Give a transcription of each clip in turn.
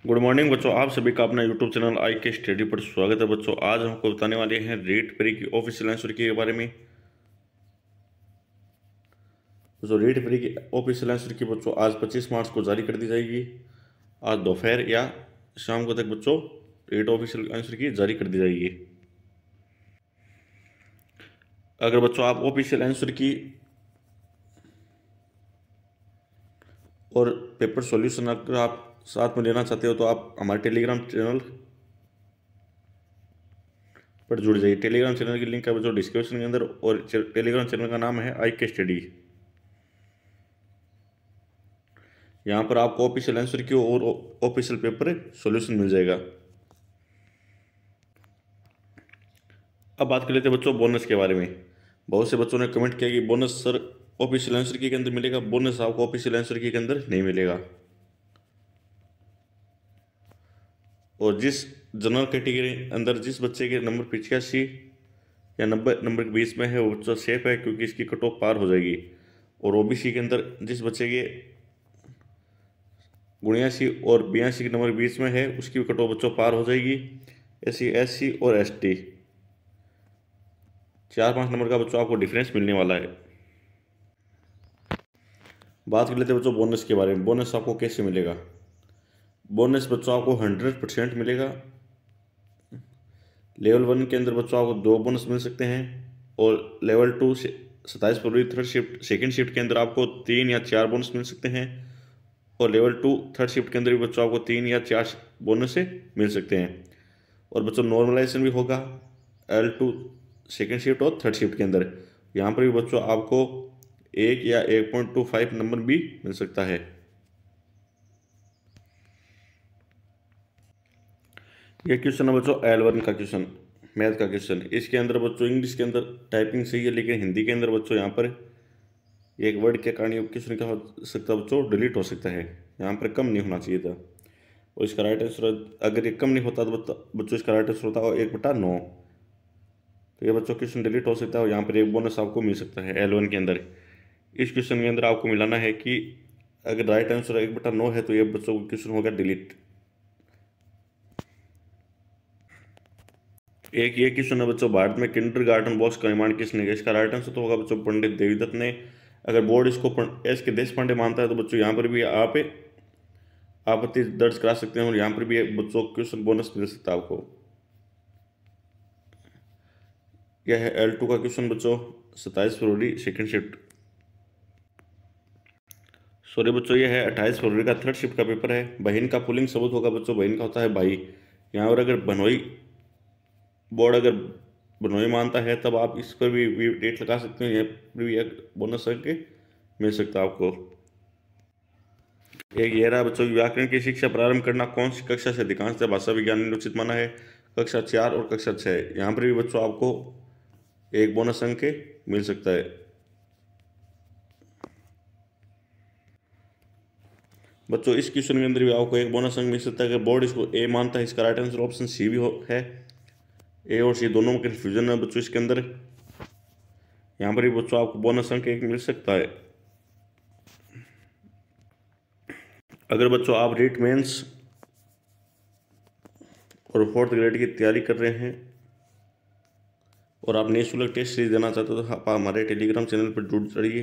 Good morning बच्चों, आप सभी का अपना यूट्यूब चैनल आई के स्टडी पर स्वागत है। बच्चों आज हमको बताने वाले हैं रीट प्री की ऑफिशियल आंसर की के बारे में। बच्चों रीट प्री की ऑफिशियल आंसर की बच्चों आज 25 मार्च को जारी कर दी जाएगी। आज दोपहर या शाम को तक बच्चों रीट ऑफिशियल आंसर की जारी कर दी जाएगी। अगर बच्चों आप ऑफिशियल आंसर की और पेपर सॉल्यूशन अगर आप साथ में लेना चाहते हो तो आप हमारे टेलीग्राम चैनल पर जुड़ जाइए। टेलीग्राम चैनल की लिंक है बच्चों डिस्क्रिप्शन के अंदर, और टेलीग्राम चैनल का नाम है आई के स्टडी। यहाँ पर आपको ऑफिशियल आंसर की और ऑफिशियल पेपर सॉल्यूशन मिल जाएगा। अब बात कर लेते हैं बच्चों बोनस के बारे में। बहुत से बच्चों ने कमेंट किया कि बोनस सर ऑफिशियल आंसर की के अंदर मिलेगा। बोनस आपको ऑफिशियल आंसर की के अंदर नहीं मिलेगा। और जिस जनरल कैटेगरी अंदर जिस बच्चे के नंबर 85 या 90 नंबर के बीच में है वो बच्चा सेफ है, क्योंकि इसकी कट ऑफ पार हो जाएगी। और ओबीसी के अंदर जिस बच्चे के 79 और 82 के नंबर के बीच में है उसकी भी कट ऑफ बच्चों पार हो जाएगी। एससी एससी और एसटी 4-5 नंबर का बच्चों आपको डिफरेंस मिलने वाला है। बात कर लेते हैं बच्चों बोनस के बारे में। बोनस आपको कैसे मिलेगा? बोनस बच्चों आपको 100% मिलेगा। लेवल 1 के अंदर बच्चों आपको 2 बोनस मिल सकते हैं, और लेवल 2 से 27 फरवरी थर्ड शिफ्ट सेकेंड शिफ्ट के अंदर आपको 3 या 4 बोनस मिल सकते हैं, और लेवल 2 थर्ड शिफ्ट के अंदर भी बच्चों आपको 3 या 4 बोनस से मिल सकते हैं। और बच्चों नॉर्मलाइजेशन भी होगा L2 सेकेंड शिफ्ट और थर्ड शिफ्ट के अंदर। यहाँ पर भी बच्चों आपको 1 या 1.25 नंबर भी मिल सकता है। यह क्वेश्चन है बच्चों L1 का क्वेश्चन, मैथ का क्वेश्चन। इसके अंदर बच्चों इंग्लिश के अंदर टाइपिंग सही है, लेकिन हिंदी के अंदर बच्चों यहाँ पर एक वर्ड के कारण ये क्वेश्चन क्या हो सकता है बच्चों, डिलीट हो सकता है। यहाँ पर कम नहीं होना चाहिए था, और इसका राइट आंसर अगर ये कम नहीं होता तो बच्चों इसका राइट आंसर होता है 1/9। तो ये बच्चों क्वेश्चन डिलीट हो सकता है, और यहाँ पर एक बोनस आपको मिल सकता है L1 के अंदर। इस क्वेश्चन के अंदर आपको मिलाना है कि अगर राइट आंसर 1/9 है तो ये बच्चों को क्वेश्चन होगा डिलीट। एक ये क्वेश्चन है बच्चों, भारत में किंडरगार्टन बॉक्स का निर्माण किसने किया? इसका राइट आंसर तो होगा बच्चों पंडित देवीदत्त ने। अगर बोर्ड इसको एस के देश पांडे मानता है तो बच्चों यहाँ पर भी आप आपत्ति दर्ज करा सकते हैं, और यहाँ पर भी बच्चों क्वेश्चन बोनस मिल सकता है आपको। यह है L2 का क्वेश्चन बच्चों, 27 फरवरी सेकेंड शिफ्ट। सॉरी बच्चों, यह है 28 फरवरी का थर्ड शिफ्ट का पेपर है। बहन का पुल्लिंग सबूत होगा बच्चों, बहन का होता है भाई। यहाँ पर अगर बनोई बोर्ड अगर बनोई मानता है तब आप इस पर भी डेट लगा सकते हैं। यहाँ पर भी एक बोनस अंक मिल सकता है आपको। एक ये रहा बच्चों, व्याकरण की शिक्षा प्रारंभ करना कौन सी कक्षा से अधिकांशतः भाषा विज्ञान में उचित माना है? कक्षा 4 और कक्षा 6। यहाँ पर भी बच्चों आपको एक बोनस अंक मिल सकता है। बच्चों इस क्वेश्चन के अंदर भी आपको एक बोनस अंक मिल सकता है अगर बोर्ड इसको ए मानता है। इसका राइट आंसर ऑप्शन सी भी है। ए और सी दोनों में कन्फ्यूजन है बच्चों इसके अंदर। यहाँ पर भी बच्चों आपको बोनस अंक 1 मिल सकता है। अगर बच्चों आप रीट मेंस और 4th ग्रेड की तैयारी कर रहे हैं और आप निःशुल्क टेस्ट सीरीज देना चाहते हो तो आप हमारे टेलीग्राम चैनल पर जुड़ जाइए।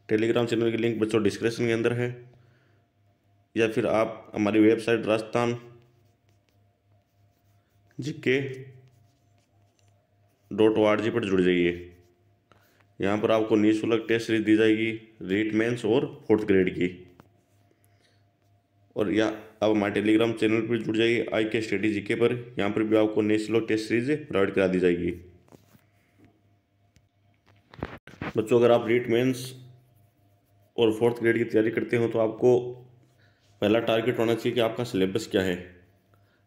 टेलीग्राम चैनल की लिंक बच्चों डिस्क्रिप्शन के अंदर है, या फिर आप हमारी वेबसाइट राजस्थान GK.org पर जुड़ जाइए। यहाँ पर आपको निःशुल्क टेस्ट सीरीज दी जाएगी रीट मेंस और 4th ग्रेड की। और या आप हमारे टेलीग्राम चैनल पर जुड़ जाइए आई के स्टडी GK पर। यहाँ पर भी आपको निःशुल्क टेस्ट सीरीज प्रोवाइड करा दी जाएगी। बच्चों अगर आप रीट मेंस और 4th ग्रेड की तैयारी करते हो तो आपको पहला टारगेट होना चाहिए कि आपका सिलेबस क्या है।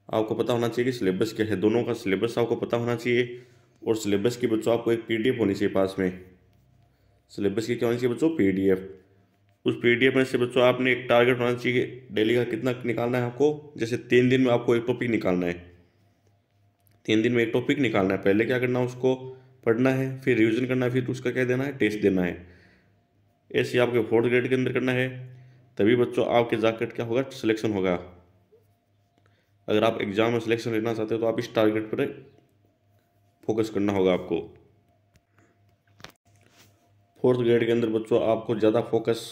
आपको पता होना चाहिए कि सिलेबस क्या है, दोनों का सिलेबस आपको पता होना चाहिए। और सिलेबस की बच्चों आपको एक PDF होनी चाहिए पास में। सिलेबस की क्या होनी चाहिए बच्चों? PDF। उस PDF में से बच्चों आपने एक टारगेट होना चाहिए कि डेली का कितना निकालना है आपको। जैसे 3 दिन में आपको एक टॉपिक निकालना है, 3 दिन में एक टॉपिक निकालना है। पहले क्या करना है, उसको पढ़ना है, फिर रिविजन करना है, फिर उसका क्या देना है, टेस्ट देना है। ऐसे आपके 4th ग्रेड के अंदर करना है। तभी बच्चों आपके जाकर क्या होगा, सिलेक्शन होगा। अगर आप एग्जाम में सिलेक्शन लेना चाहते हो तो आप इस टारगेट पर फोकस करना होगा आपको। फोर्थ ग्रेड के अंदर बच्चों आपको ज़्यादा फोकस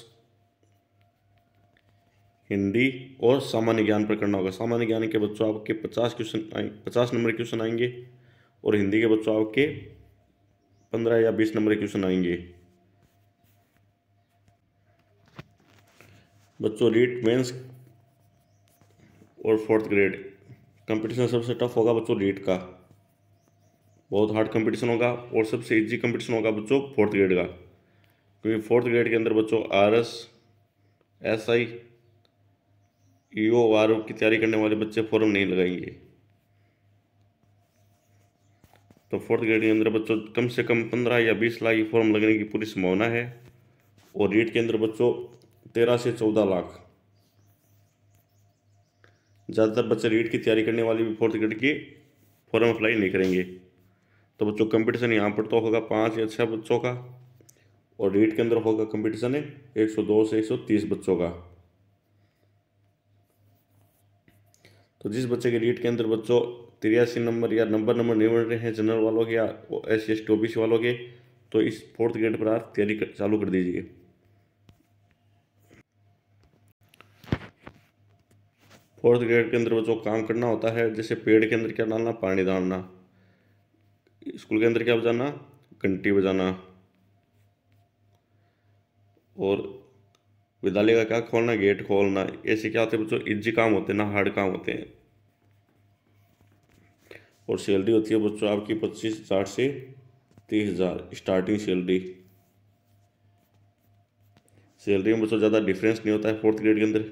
हिंदी और सामान्य ज्ञान पर करना होगा। सामान्य ज्ञान के बच्चों आपके 50 नंबर के क्वेश्चन आएंगे और हिंदी के बच्चों आपके 15 या 20 नंबर के क्वेश्चन आएंगे। बच्चों रीट मेंस और फोर्थ ग्रेड कंपटीशन सबसे टफ होगा बच्चों रीट का, बहुत हार्ड कंपटीशन होगा। और सबसे इजी कंपटीशन होगा बच्चों फोर्थ ग्रेड का, क्योंकि फोर्थ ग्रेड के अंदर बच्चों RS SI EO RO की तैयारी करने वाले बच्चे फॉर्म नहीं लगाएंगे। तो फोर्थ ग्रेड के अंदर बच्चों कम से कम 15 या 20 लाख फॉर्म लगने की पूरी संभावना है। और रीट के अंदर बच्चों 13 से 14 लाख। ज़्यादातर बच्चे रीट की तैयारी करने वाले भी फोर्थ ग्रेड की फॉर्म अप्लाई नहीं करेंगे। तो बच्चों कंपटीशन यहाँ पर तो होगा 5 या 6 बच्चों का, और रीट के अंदर होगा कंपटीशन है 102 से 130 बच्चों का। तो जिस बच्चे के रीट के अंदर बच्चों 83 नंबर या नंबर नहीं मिल रहे हैं जनरल वालों के या SC ST OBC वालों के, तो इस फोर्थ ग्रेड पर आप तैयारी चालू कर दीजिए। फोर्थ ग्रेड के अंदर बच्चों काम करना होता है, जैसे पेड़ के अंदर क्या डालना, पानी डालना, स्कूल के अंदर क्या बजाना, घंटी बजाना, और विद्यालय का क्या खोलना, गेट खोलना। ऐसे क्या होते हैं बच्चों, इजी काम होते हैं ना, हार्ड काम होते हैं। और सैलरी होती है बच्चों आपकी 25,000 से 30,000 स्टार्टिंग सैलरी। सैलरी में बच्चों ज़्यादा डिफरेंस नहीं होता है फोर्थ ग्रेड के अंदर।